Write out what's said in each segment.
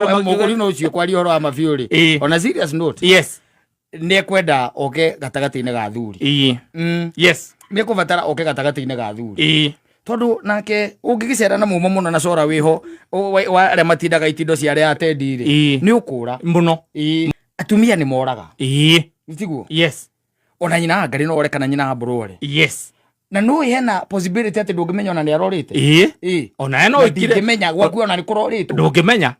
Moguri no cio kwari horo wa mabiuri on a serious note. Yes. Ne kwenda oke gatagati-ine ga thuri. Yes. Ne kuvatara oke gatagati-ine ga thuri. Tondu nake ungigicera na mumo muno na cora wiho wa aria matindaga itindo cia aria atendi ri ni ukura muno. Atumia ni moraga. Itiguo. Yes. Ona nyina ngari no ore kana nyina mburore. Yes. Na no hena possibility ati ndungimenya ona ni arorite. Ona no ikimenya gwaku ona ni kurorite. Ndungimenya.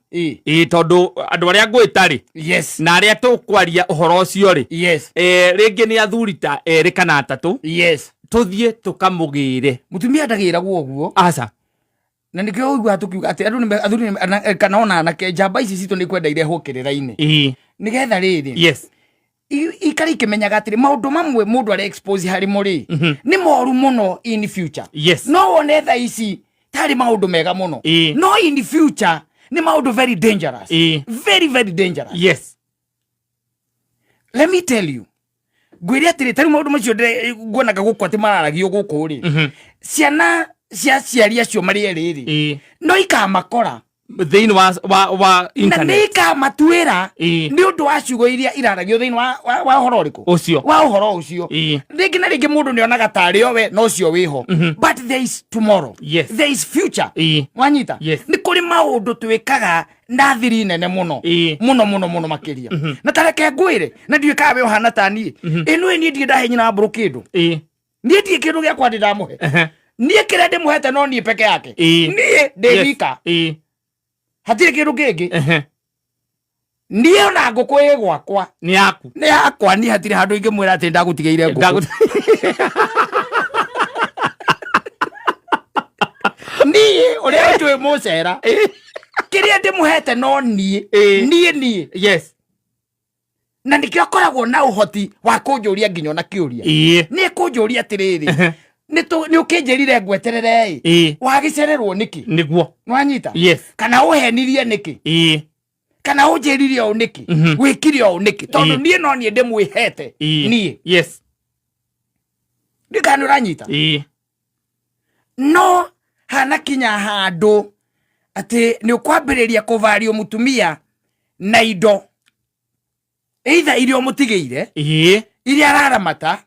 Tondu andu aria ngwitari. Yes. Na aria tukwaria uhoro ucio ri. Yes. Ringi ni athurita eri kana atatu. Yes. Tuthie tukamugire. Mutumia ndagiragwo guo. Aca. Na nikio uigwa tukiuga ati athuri kana ona na ke jamba ici citu ni kwenda ire hukirira-ini. Nigetha riri. Yes. Ikari kimenyaga atiri maundu mamwe mundu ari expose hari muri ni moru muno in future. Yes. No one tha ici tari maundu mega muno. No in future ni maundu very dangerous. Very very dangerous. Yes. Let me tell you. Gwiri atiri tari maundu macio nguonaga guku ati mararagio guku ri. Ciana cia ciaria cio mari eriri. No ikamakora thiini wa internet. Na nika matuira ni undu wa ciugo iria iraragio thiini wa horo riku ucio wa horo ucio ringi na ringi mundu ni onaga tari owe no cio wiho but there is tomorrow. Yes. There is future. Wanyita. Yes. Ni kuri maundu twikaga na thiri nene muno muno makiria na tareke ngwire na ndiwe kabe ohana tani eno ni ndie ndahe nyina mburu kindu ni ndie kindu gya kwandi ndamuhe ni kire ndimuhete no ni peke yake ni ndivika hatire kindu kingi nie ona nguku ĩ gwakwa ni yakwa ni hatire handu ingimwira ati ndagutigeire nguku nie uria twi mucera kiria ndimuhete no nie. Yes. Na nikio koragwo na uhoti wa kunjuria nginya na kiuria ni kunjuria atiriri ni ukinjirire ngweterere wagicererwo niki niguo nwanyita. Yes. Kana uhenirie niki kana unjiririe o niki wikire o niki tondu nie no nie ndimwihete nie. Yes. Ndikanu ranyita. No hana kinya handu ati ni ukwambiriria kuvario mutumia na indo either irio mutigeire iria araramata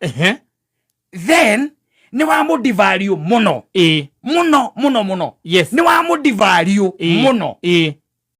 then ni wa mudivario muno muno. Yes. Ni wa mudivario muno